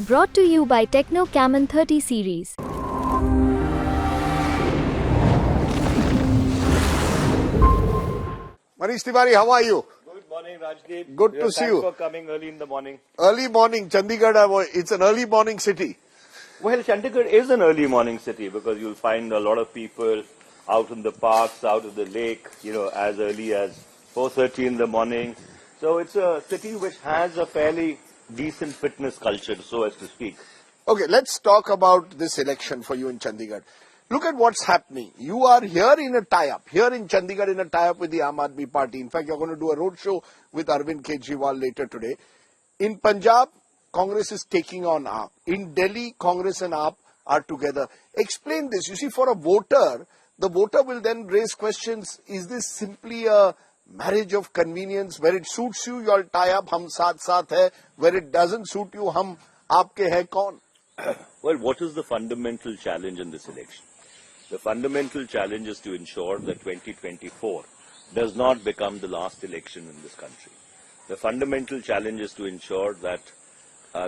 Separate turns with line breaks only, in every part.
Brought to you by Techno Camon 30 series.
Manish Tiwari, how are you?
Good morning, Rajdeep.
Good to see you.
Thanks for coming early in the morning.
Early morning, Chandigarh, it's an early morning city.
Well, Chandigarh is an early morning city because you'll find a lot of people out in the parks, out of the lake, as early as 4:30 in the morning. So it's a city which has a fairly decent fitness culture, so as to speak.
Okay, let's talk about this election for you in Chandigarh. Look at what's happening. You are here in a tie-up, here in Chandigarh in a tie-up with the Aam Aadmi Party. In fact, you're going to do a roadshow with Arvind Kejriwal later today. In Punjab, Congress is taking on AAP. In Delhi, Congress and AAP are together. Explain this. You see, for a voter, the voter will then raise questions. Is this simply a marriage of convenience? Where it suits you, you'll tie up, hum saath saath hai. Where it doesn't suit you, hum aapke hai kaun?
Well, what is the fundamental challenge in this election? The fundamental challenge is to ensure that 2024 does not become the last election in this country. The fundamental challenge is to ensure that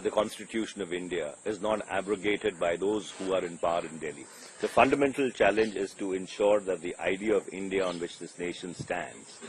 the Constitution of India is not abrogated by those who are in power in Delhi. The fundamental challenge is to ensure that the idea of India on which this nation stands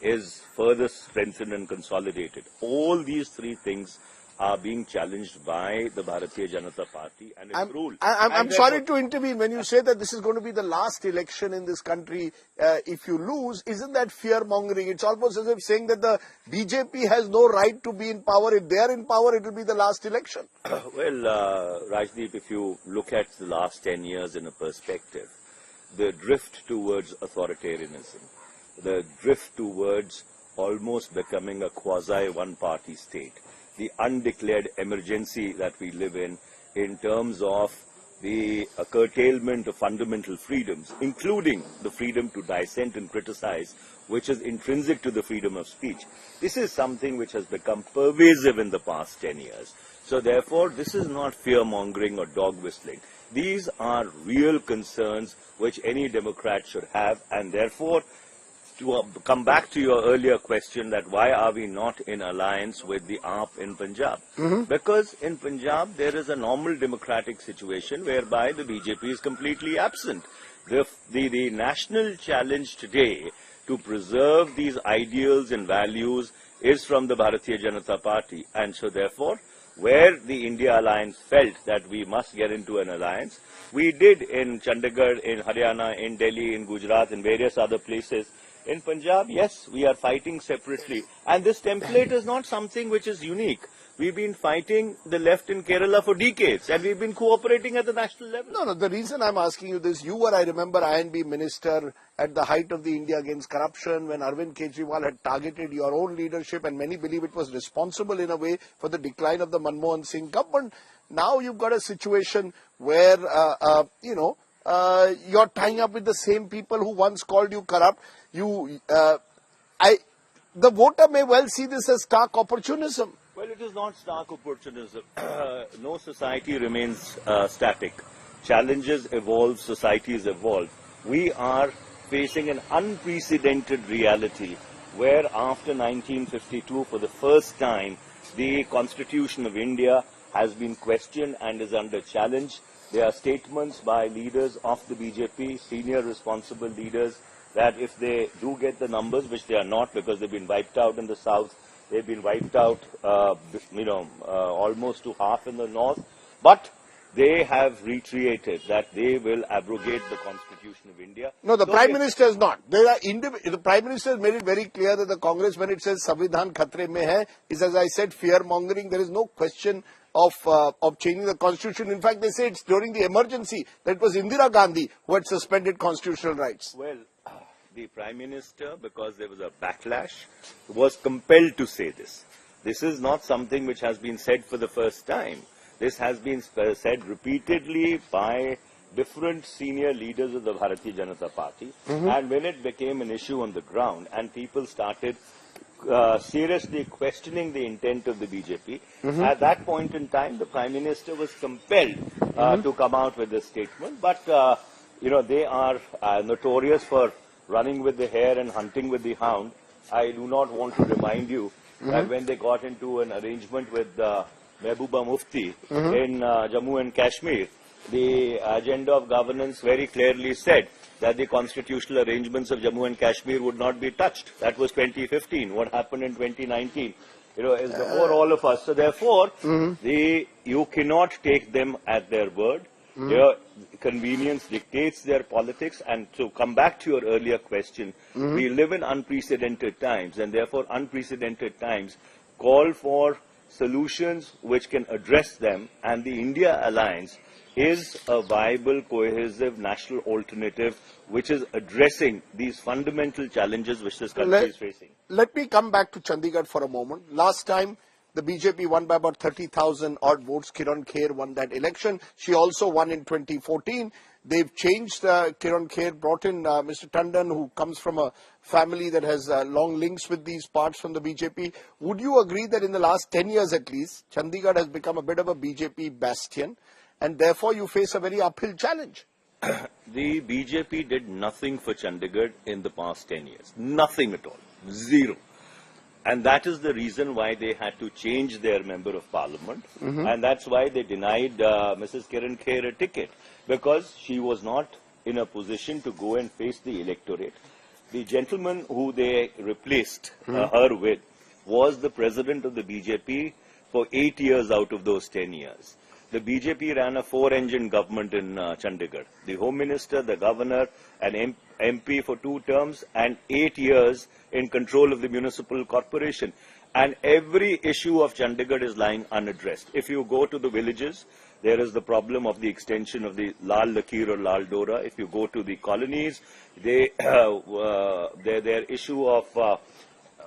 is further strengthened and consolidated. All these three things are being challenged by the Bharatiya Janata Party and its rule.
I'm sorry to intervene. When you say that this is going to be the last election in this country, if you lose, isn't that fear-mongering? It's almost as if saying that the BJP has no right to be in power. If they are in power, it will be the last election.
Well, Rajdeep, if you look at the last 10 years in a perspective, the drift towards authoritarianism, the drift towards almost becoming a quasi-one-party state, the undeclared emergency that we live in terms of the curtailment of fundamental freedoms, including the freedom to dissent and criticize, which is intrinsic to the freedom of speech. This is something which has become pervasive in the past 10 years. So therefore, this is not fear-mongering or dog-whistling. These are real concerns which any Democrat should have, and therefore, to come back to your earlier question that why are we not in alliance with the AAP in Punjab? Because in Punjab there is a normal democratic situation whereby the BJP is completely absent. The national challenge today to preserve these ideals and values is from the Bharatiya Janata Party, and so therefore where the India Alliance felt that we must get into an alliance, we did in Chandigarh, in Haryana, in Delhi, in Gujarat, in various other places. In Punjab, yes, we are fighting separately. And this template is not something which is unique. We've been fighting the left in Kerala for decades, and we've been cooperating at the national level.
No, the reason I'm asking you this, you were, I remember, INB minister at the height of the India Against Corruption when Arvind Kejriwal had targeted your own leadership, and many believe it was responsible in a way for the decline of the Manmohan Singh government. Now you've got a situation where, you're tying up with the same people who once called you corrupt. The voter may well see this as stark opportunism.
Well, it is not stark opportunism. No society remains static. Challenges evolve, societies evolve. We are facing an unprecedented reality where after 1952, for the first time, the Constitution of India has been questioned and is under challenge. There are statements by leaders of the BJP, senior responsible leaders, that if they do get the numbers, which they are not because they've been wiped out in the south, they've been wiped out, almost to half in the north, but they have reiterated that they will abrogate the Constitution of India.
No, the Prime Minister is not. The Prime Minister has made it very clear that the Congress, when it says Samvidhan Khatre mein hai, is, as I said, fear-mongering. There is no question of changing the Constitution. In fact, they say it's during the emergency that it was Indira Gandhi who had suspended constitutional rights.
Well, the Prime Minister, because there was a backlash, was compelled to say this. This is not something which has been said for the first time. This has been said repeatedly by different senior leaders of the Bharatiya Janata Party. And when it became an issue on the ground and people started seriously questioning the intent of the BJP, at that point in time, the Prime Minister was compelled to come out with this statement. But, they are notorious for running with the hare and hunting with the hound. I do not want to remind you that when they got into an arrangement with Mehbooba Mufti in Jammu and Kashmir, the agenda of governance very clearly said that the constitutional arrangements of Jammu and Kashmir would not be touched. That was 2015. What happened in 2019, is before all of us. So therefore, you cannot take them at their word. Their convenience dictates their politics. And to come back to your earlier question, we live in unprecedented times, and therefore unprecedented times call for solutions which can address them, and the India Alliance is a viable, cohesive national alternative which is addressing these fundamental challenges which this country is facing.
Let me come back to Chandigarh for a moment. Last time, the BJP won by about 30,000 odd votes. Kiran Kher won that election. She also won in 2014. They've changed Kiran Kher, brought in Mr. Tandon, who comes from a family that has long links with these parts from the BJP. Would you agree that in the last 10 years at least, Chandigarh has become a bit of a BJP bastion, and therefore you face a very uphill challenge?
The BJP did nothing for Chandigarh in the past 10 years. Nothing at all. Zero. And that is the reason why they had to change their member of parliament. And that's why they denied Mrs. Kiran Kher a ticket, because she was not in a position to go and face the electorate. The gentleman who they replaced her with was the president of the BJP for 8 years out of those 10 years. The BJP ran a 4-engine government in Chandigarh. The Home Minister, the Governor, an MP for 2 terms, and 8 years in control of the municipal corporation. And every issue of Chandigarh is lying unaddressed. If you go to the villages, there is the problem of the extension of the Lal Lakir or Lal Dora. If you go to the colonies, their issue of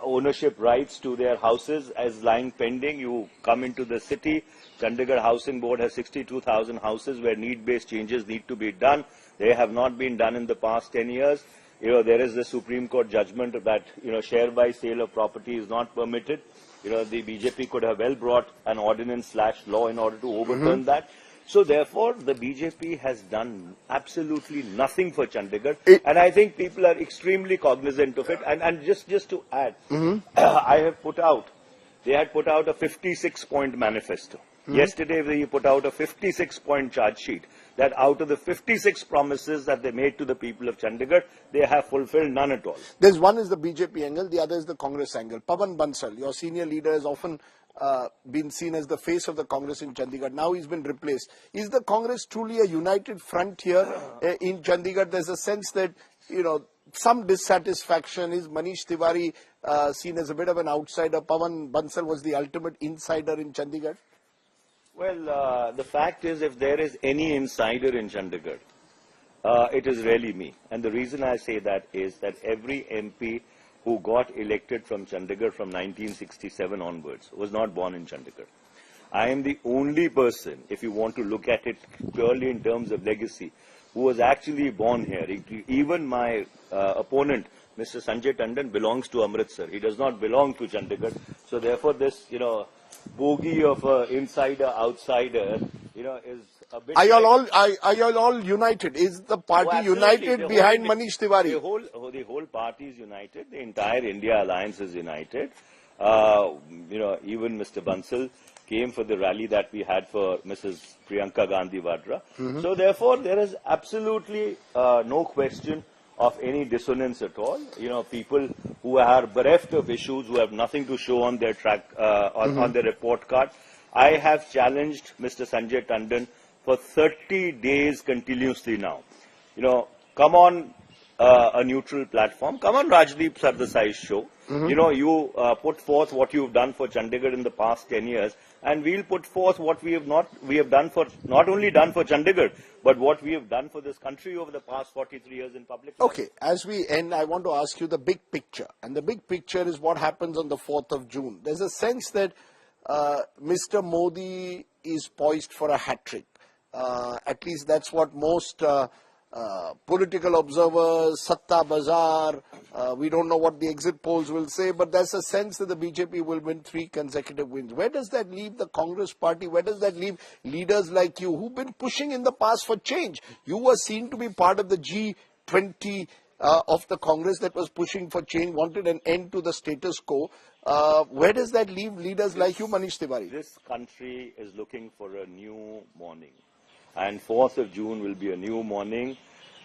ownership rights to their houses as lying pending. You come into the city, Chandigarh Housing Board has 62,000 houses where need-based changes need to be done. They have not been done in the past 10 years. There is the Supreme Court judgment that, share by sale of property is not permitted. The BJP could have well brought an ordinance/law in order to overturn that. So therefore, the BJP has done absolutely nothing for Chandigarh, and I think people are extremely cognizant of it. And just to add, they had put out a 56-point manifesto. Yesterday, they put out a 56-point charge sheet that out of the 56 promises that they made to the people of Chandigarh, they have fulfilled none at all.
There's one is the BJP angle, the other is the Congress angle. Pawan Bansal, your senior leader, has often been seen as the face of the Congress in Chandigarh. Now he's been replaced. Is the Congress truly a united front here in Chandigarh? There's a sense that, some dissatisfaction. Is Manish Tiwari seen as a bit of an outsider? Pawan Bansal was the ultimate insider in Chandigarh.
Well, the fact is, if there is any insider in Chandigarh, it is really me. And the reason I say that is that every MP who got elected from Chandigarh from 1967 onwards was not born in Chandigarh. I am the only person, if you want to look at it purely in terms of legacy, who was actually born here. Even my opponent, Mr. Sanjay Tandon, belongs to Amritsar. He does not belong to Chandigarh. So therefore, this, bogey of insider, outsider, is a bit... Are
you all united? Is the party united behind Manish Tiwari?
The whole party is united. The entire India Alliance is united. Even Mr. Bansal came for the rally that we had for Mrs. Priyanka Gandhi Vadra. So therefore, there is absolutely no question of any dissonance at all. People who are bereft of issues, who have nothing to show on their track, on their report card. I have challenged Mr. Sanjay Tandon for 30 days continuously now. Come on a neutral platform. Come on Rajdeep Sardesai's show. You put forth what you've done for Chandigarh in the past 10 years, and we'll put forth what we have not only done for Chandigarh, but what we have done for this country over the past 43 years in public life.
Okay, as we end, I want to ask you the big picture. And the big picture is what happens on the 4th of June. There's a sense that Mr. Modi is poised for a hat-trick. At least that's what most political observers, Satta Bazaar, we don't know what the exit polls will say, but there's a sense that the BJP will win 3 consecutive wins. Where does that leave the Congress party? Where does that leave leaders like you who've been pushing in the past for change? You were seen to be part of the G20 of the Congress that was pushing for change, wanted an end to the status quo. Where does that leave leaders like you, Manish Tiwari?
This country is looking for a new morning. And 4th of June will be a new morning.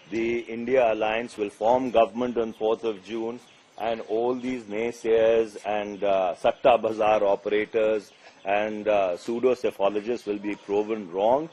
The India Alliance will form government on 4th of June, and all these naysayers and Satta Bazaar operators and pseudo-cephalogists will be proven wrong.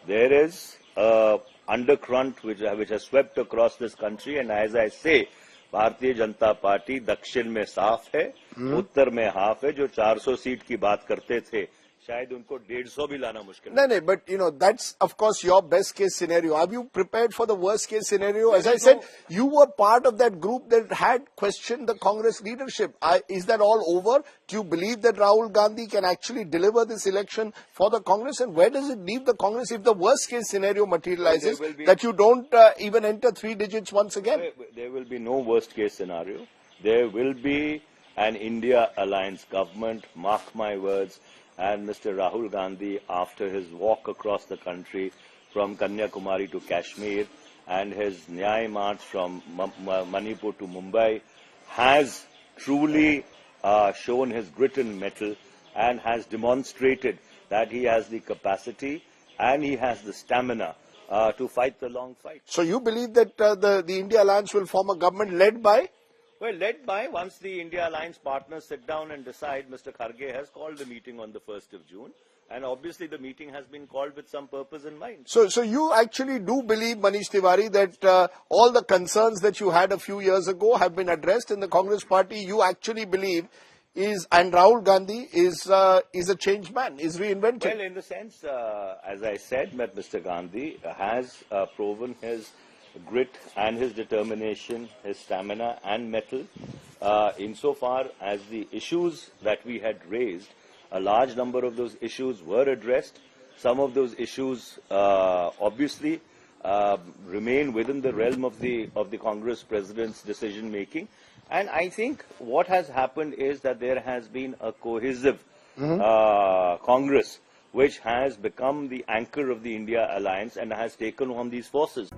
There is a undercurrent which has swept across this country, and as I say, Bharatiya Janata party दक्षिण में साफ है, उत्तर में half है. जो 400 seat की बात करते थे, शायद उनको 150 भी लाना मुश्किल है.
No, but that's of course your best case scenario. Are you prepared for the worst case scenario? As I said, you were part of that group that had questioned the Congress leadership. Is that all over? Do you believe that Rahul Gandhi can actually deliver this election for the Congress? And where does it leave the Congress if the worst case scenario materializes, that you don't even enter 3 digits once again?
There will be no worst case scenario. There will be an India Alliance government, mark my words. And Mr. Rahul Gandhi, after his walk across the country from Kanyakumari to Kashmir and his Nyay March from Manipur to Mumbai, has truly shown his grit and mettle and has demonstrated that he has the capacity and he has the stamina to fight the long fight.
So you believe that the India Alliance will form a government led by?
Well, led by, once the India Alliance partners sit down and decide, Mr. Kharge has called the meeting on the 1st of June. And obviously the meeting has been called with some purpose in mind. So
you actually do believe, Manish Tiwari, that all the concerns that you had a few years ago have been addressed in the Congress party. You actually believe and Rahul Gandhi is a changed man, is reinvented.
Well, in the sense, as I said, that Mr. Gandhi has proven his grit and his determination, his stamina and mettle, insofar as the issues that we had raised, a large number of those issues were addressed. Some of those issues obviously remain within the realm of the Congress President's decision making. And I think what has happened is that there has been a cohesive Congress which has become the anchor of the India Alliance and has taken on these forces.